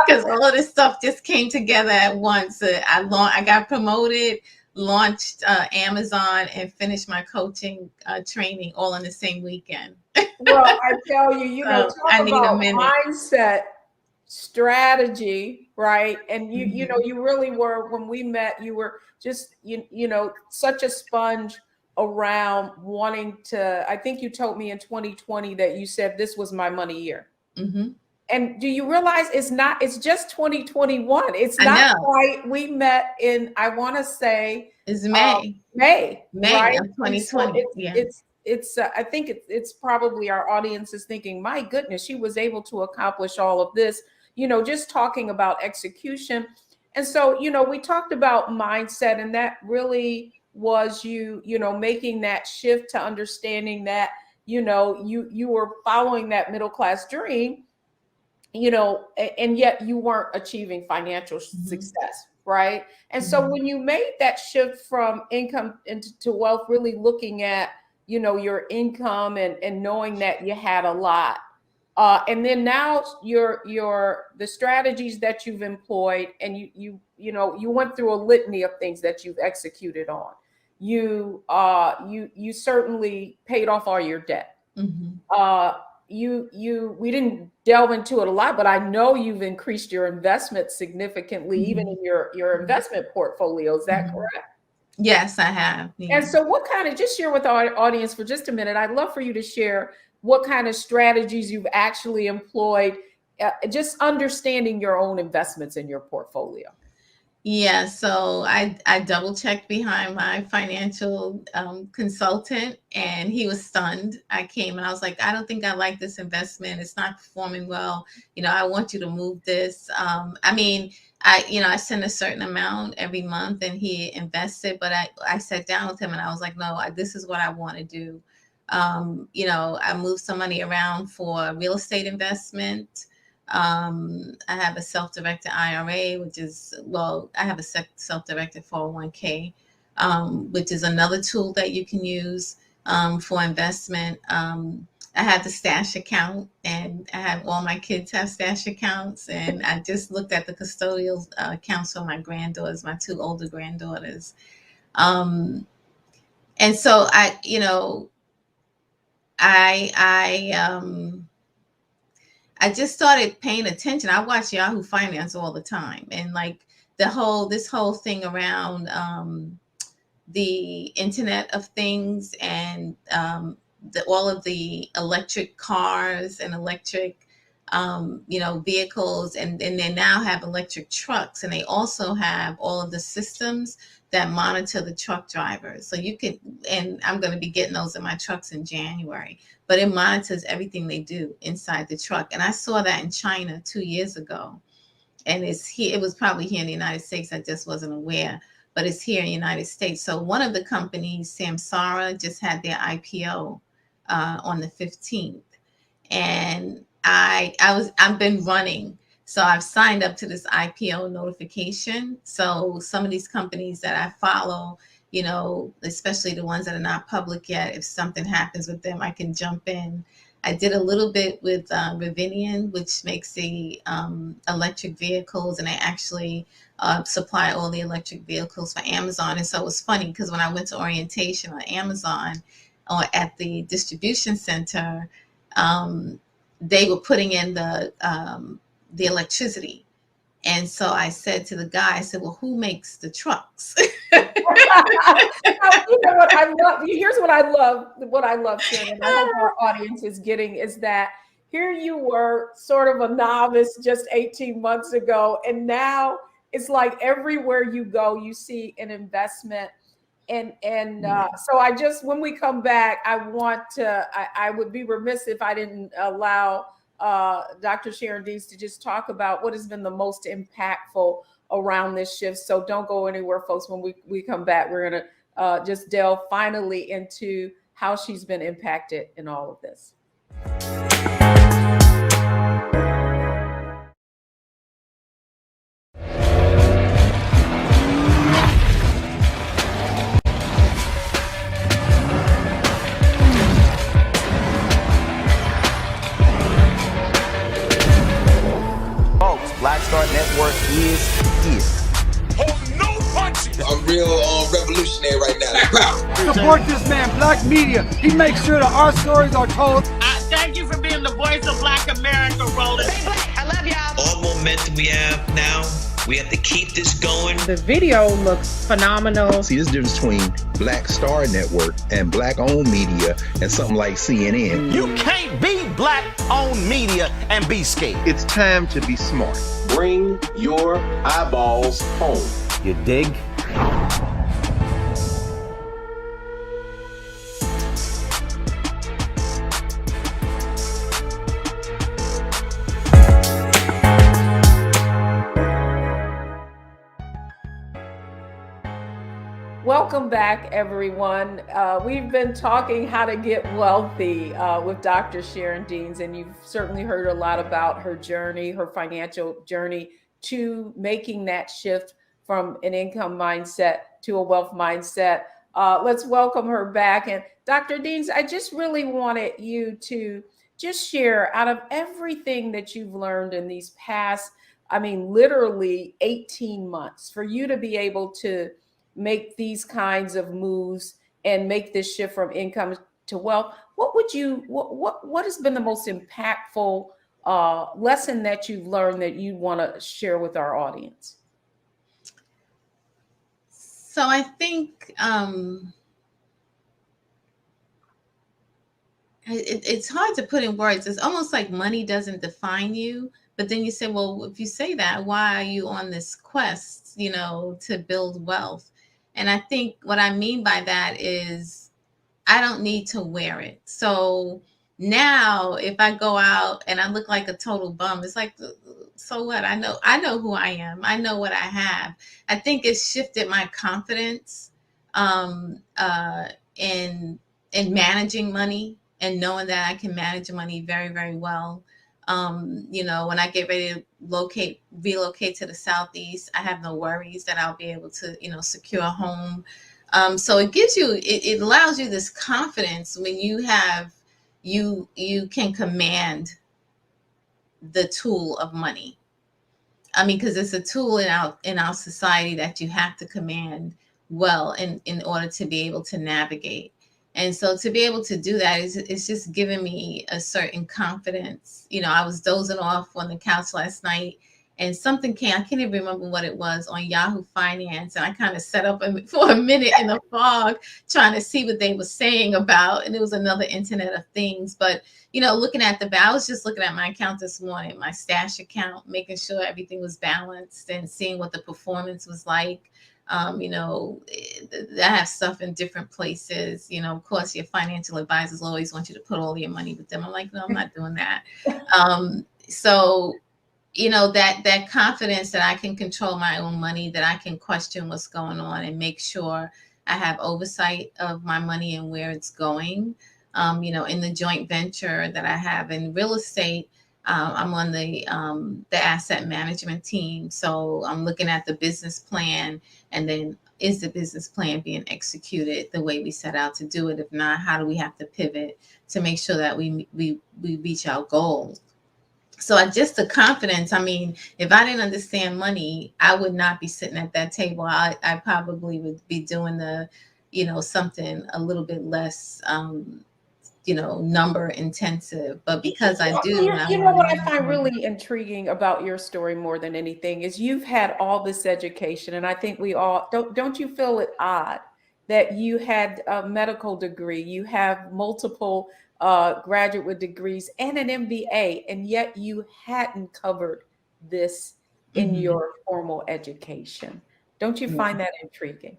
Because all of this stuff just came together at once. I got promoted, launched Amazon, and finished my coaching training all in the same weekend. Well, I tell you, talk about mindset, strategy, right? And you really were, when we met, you were just, such a sponge around wanting to. I think you told me in 2020 that you said this was my money year. Mm-hmm. And do you realize it's just 2021. It's not quite. We met in, I want to say, it's May right? of 2020. So I think it's probably our audience is thinking, my goodness, she was able to accomplish all of this, just talking about execution. And so, we talked about mindset, and that really was you making that shift to understanding that, you were following that middle class dream, and yet you weren't achieving financial success, right? And so when you made that shift from income into wealth, really looking at, your income and knowing that you had a lot, And then now the strategies that you've employed, and you went through a litany of things that you've executed on. You certainly paid off all your debt. Mm-hmm. We didn't delve into it a lot, but I know you've increased your investment significantly, Mm-hmm. even in your investment portfolio. Is that Mm-hmm. correct? Yes, I have. Yeah. And so what kind of, just share with our audience for just a minute, I'd love for you to share what kind of strategies you've actually employed, just understanding your own investments in your portfolio. Yeah, so I double checked behind my financial consultant, and he was stunned. I came and I was like, I don't think I like this investment. It's not performing well. I want you to move this. I send a certain amount every month, and he invested. But I sat down with him and I was like, no, this is what I want to do. I moved some money around for real estate investment. I have a self-directed IRA, I have a self-directed 401k, which is another tool that you can use for investment. I have the stash account, and I have all my kids have stash accounts, and I just looked at the custodial accounts for my granddaughters, my two older granddaughters. And so I just started paying attention. I watch Yahoo Finance all the time, and like this whole thing around the Internet of Things, and all of the electric cars and electric vehicles, and they now have electric trucks, and they also have all of the systems that monitor the truck drivers. So you can, and I'm going to be getting those in my trucks in January, but it monitors everything they do inside the truck. And I saw that in China 2 years ago, and it was probably here in the United States. I just wasn't aware, but it's here in the United States. So one of the companies, Samsara, just had their IPO on the 15th, and I've been running. So I've signed up to this IPO notification. So some of these companies that I follow, especially the ones that are not public yet, if something happens with them, I can jump in. I did a little bit with Rivian, which makes the electric vehicles, and they actually supply all the electric vehicles for Amazon. And so it was funny because when I went to orientation on Amazon or at the distribution center, they were putting in the electricity. And so I said to the guy, I said, well, who makes the trucks? Now, you know what I love? Here's what I love. What I love, Sharon, I hope our audience is getting, is that here you were, sort of a novice just 18 months ago, and now it's like everywhere you go, you see an investment. And so when we come back, I would be remiss if I didn't allow Dr. Sharon Deans to just talk about what has been the most impactful around this shift. So don't go anywhere, folks. When we come back, we're going to just delve finally into how she's been impacted in all of this. Black Star Network is here. Oh, no punches! I'm real revolutionary right now. Support this man, Black Media. He makes sure that our stories are told. Thank you for being the voice of Black America, Roland. Stay black. I love y'all. All momentum we have now, we have to keep this going. The video looks phenomenal. See, this difference between Black Star Network and Black-owned media and something like CNN. You can't be Black-owned media and be scared. It's time to be smart. Bring your eyeballs home. You dig? Welcome back, everyone. We've been talking how to get wealthy with Dr. Sharon Deans, and you've certainly heard a lot about her journey, her financial journey to making that shift from an income mindset to a wealth mindset. Let's welcome her back. And Dr. Deans, I just really wanted you to just share out of everything that you've learned in these past, I mean, literally 18 months for you to be able to make these kinds of moves and make this shift from income to wealth. What has been the most impactful lesson that you've learned that you want to share with our audience? So I think it's hard to put in words. It's almost like money doesn't define you. But then you say, well, if you say that, why are you on this quest, to build wealth? And I think what I mean by that is I don't need to wear it. So now if I go out and I look like a total bum, it's like, so what? I know who I am. I know what I have. I think it's shifted my confidence in managing money and knowing that I can manage money very, very well. When I get ready to relocate to the Southeast, I have no worries that I'll be able to, secure a home. So it allows you this confidence when you can command the tool of money. I mean, because it's a tool in our society that you have to command well in order to be able to navigate. And so to be able to do that it's just giving me a certain confidence. I was dozing off on the couch last night and something came, I can't even remember what it was, on Yahoo Finance. And I kind of set up for a minute in the fog trying to see what they were saying about, and it was another Internet of Things. But, looking at I was just looking at my account this morning, my stash account, making sure everything was balanced and seeing what the performance was like. I have stuff in different places. Of course, your financial advisors always want you to put all your money with them. I'm like, no, I'm not doing that. So, that confidence that I can control my own money, that I can question what's going on and make sure I have oversight of my money and where it's going. In the joint venture that I have in real estate, I'm on the asset management team. So I'm looking at the business plan, and then is the business plan being executed the way we set out to do it? If not, how do we have to pivot to make sure that we reach our goals? So just the confidence. I mean, if I didn't understand money, I would not be sitting at that table. I probably would be doing something a little bit less number intensive, but because I do. What I find really intriguing about your story more than anything is you've had all this education, and I think we all don't you feel it odd that you had a medical degree, you have multiple graduate degrees and an MBA, and yet you hadn't covered this in your formal education. Don't you find that intriguing?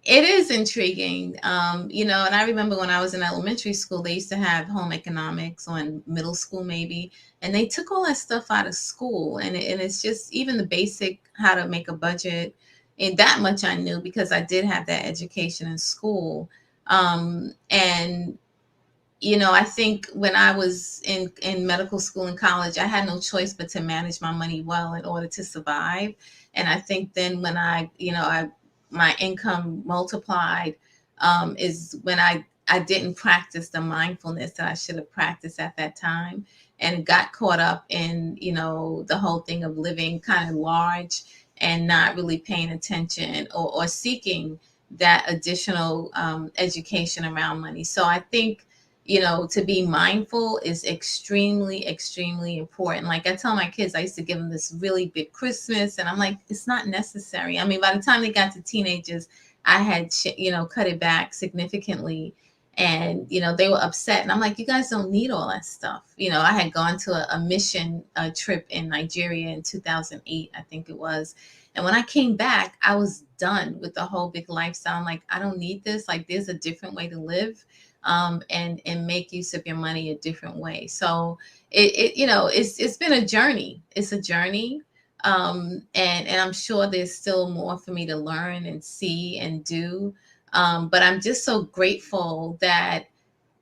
It is intriguing. And I remember when I was in elementary school, they used to have home economics, or in middle school maybe, and they took all that stuff out of school. And it's just even the basic how to make a budget, and that much I knew because I did have that education in school. And I think when I was in medical school and college, I had no choice but to manage my money well in order to survive. And I think then when my income multiplied, is when I didn't practice the mindfulness that I should have practiced at that time, and got caught up in, the whole thing of living kind of large and not really paying attention or seeking that additional education around money. So I think, to be mindful is extremely, extremely important. Like I tell my kids, I used to give them this really big Christmas, and I'm like, it's not necessary. I mean, by the time they got to teenagers, I had, cut it back significantly. And, they were upset. And I'm like, you guys don't need all that stuff. I had gone to a mission trip in Nigeria in 2008, I think it was. And when I came back, I was done with the whole big lifestyle. I'm like, I don't need this. Like, there's a different way to live. And make use of your money a different way. So it's been a journey. It's a journey. And I'm sure there's still more for me to learn and see and do. But I'm just so grateful that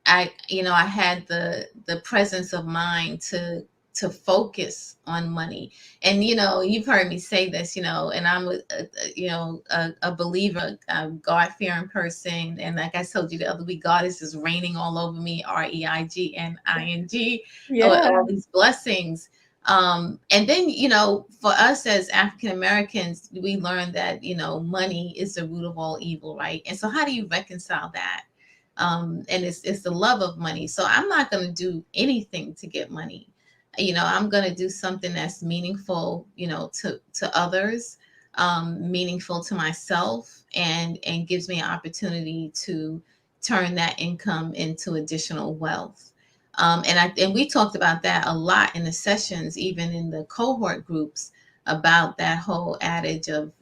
I had the presence of mind to to focus on money. And you've heard me say this, and I'm a believer, a God-fearing person. And like I told you the other week, God is just raining all over me, REIGNING, all these blessings. And then, for us as African Americans, we learned that, money is the root of all evil, right? And so how do you reconcile that? And it's the love of money. So I'm not going to do anything to get money. I'm going to do something that's meaningful, to others, meaningful to myself, and gives me an opportunity to turn that income into additional wealth. And we talked about that a lot in the sessions, even in the cohort groups, about that whole adage of,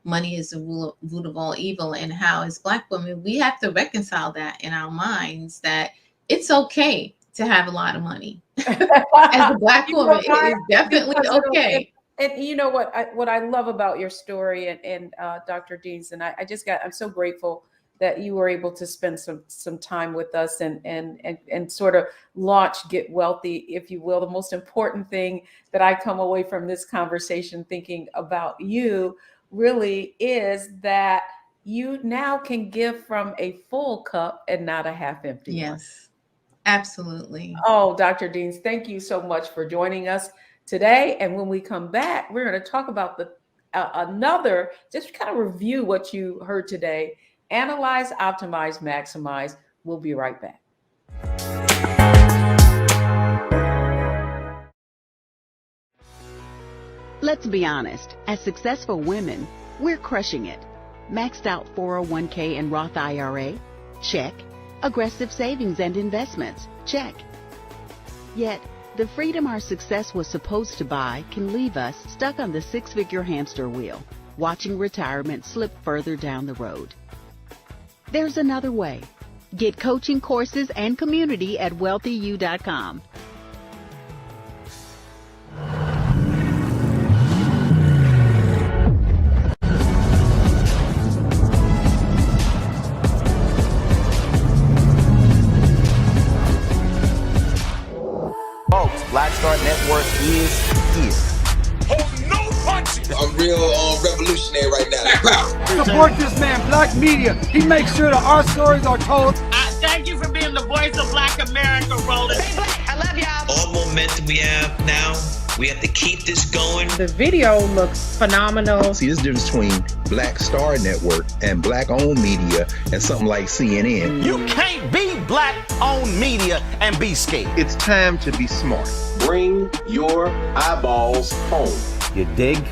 money is the root of all evil, and how as Black women, we have to reconcile that in our minds, that it's okay to have a lot of money. As a Black woman, it is definitely okay. And you know what I love about your story and Dr. Deans, and I'm so grateful that you were able to spend some time with us and sort of launch Get Wealthy, if you will. The most important thing that I come away from this conversation thinking about you really is that you now can give from a full cup and not a half empty one. Yes, absolutely. Oh, Dr. Deans, thank you so much for joining us today. And when we come back, we're going to talk about just kind of review what you heard today. Analyze, optimize, maximize. We'll be right back. Let's be honest, as successful women, we're crushing it. Maxed out 401k and Roth IRA? Check. Aggressive savings and investments? Check. Yet, the freedom our success was supposed to buy can leave us stuck on the six-figure hamster wheel, watching retirement slip further down the road. There's another way. Get coaching courses and community at wealthyu.com. Folks, Black Star Network is here. Oh, no punches! I'm real revolutionary right now. Support this man, Black Media. He makes sure that our stories are told. Thank you for being the voice of Black America, Roland. Stay Black. I love y'all. All momentum we have now, we have to keep this going. The video looks phenomenal. See, there's a difference between Black Star Network and Black-owned media and something like CNN. You can't be Black-owned media and be scared. It's time to be smart. Bring your eyeballs home. You dig?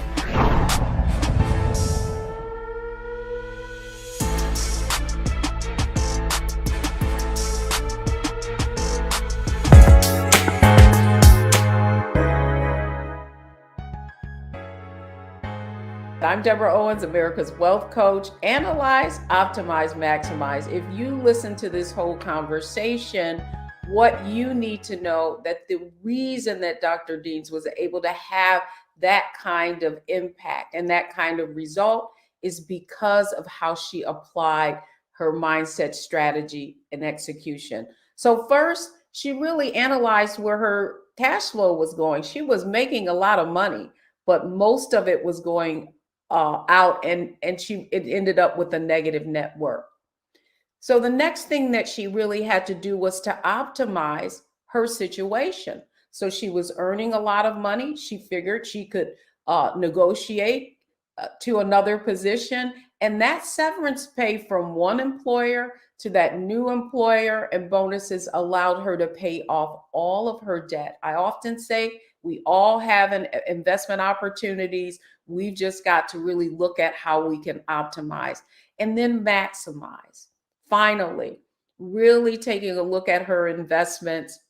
I'm Deborah Owens, America's Wealth Coach. Analyze, optimize, maximize. If you listen to this whole conversation, what you need to know that the reason that Dr. Deans was able to have that kind of impact and that kind of result is because of how she applied her mindset, strategy, and execution. So first, she really analyzed where her cash flow was going. She was making a lot of money, but most of it was going out, and it ended up with a negative net worth. So the next thing that she really had to do was to optimize her situation. So she was earning a lot of money. She figured she could negotiate to another position, and that severance pay from one employer to that new employer and bonuses allowed her to pay off all of her debt. I often say we all have an investment opportunities. We've just got to really look at how we can optimize and then maximize. Finally, really taking a look at her investments,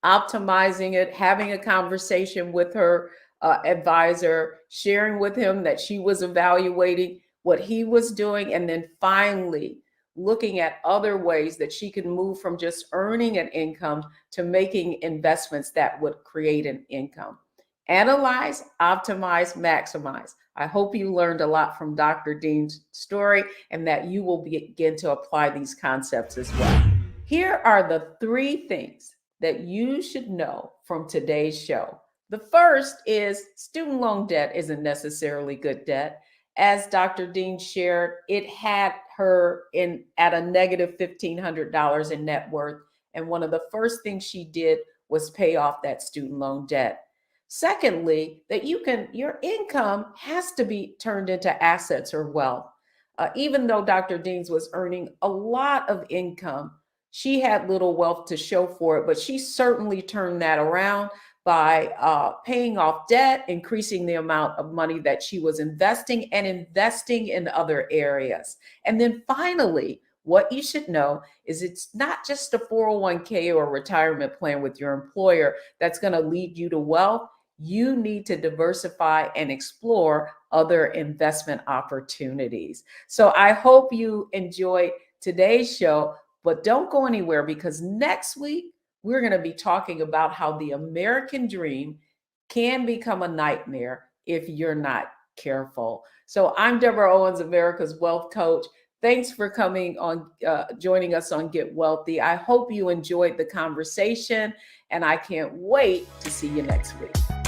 optimizing it, having a conversation with her advisor, sharing with him that she was evaluating what he was doing, and then finally looking at other ways that she can move from just earning an income to making investments that would create an income. Analyze, optimize, maximize. I hope you learned a lot from Dr. Dean's story and that you will begin to apply these concepts as well. Here are the 3 things that you should know from today's show. The first is student loan debt isn't necessarily good debt. As Dr. Dean shared, it had her at a negative $1,500 in net worth. And one of the first things she did was pay off that student loan debt. Secondly, that your income has to be turned into assets or wealth. Even though Dr. Dean's was earning a lot of income, she had little wealth to show for it, but she certainly turned that around by paying off debt, increasing the amount of money that she was investing and investing in other areas. And then finally, what you should know is it's not just a 401k or retirement plan with your employer that's going to lead you to wealth. You need to diversify and explore other investment opportunities. So I hope you enjoyed today's show, but don't go anywhere, because next week we're going to be talking about how the American dream can become a nightmare if you're not careful. So I'm Deborah Owens, America's Wealth Coach. Thanks for coming on, joining us on Get Wealthy. I hope you enjoyed the conversation, and I can't wait to see you next week.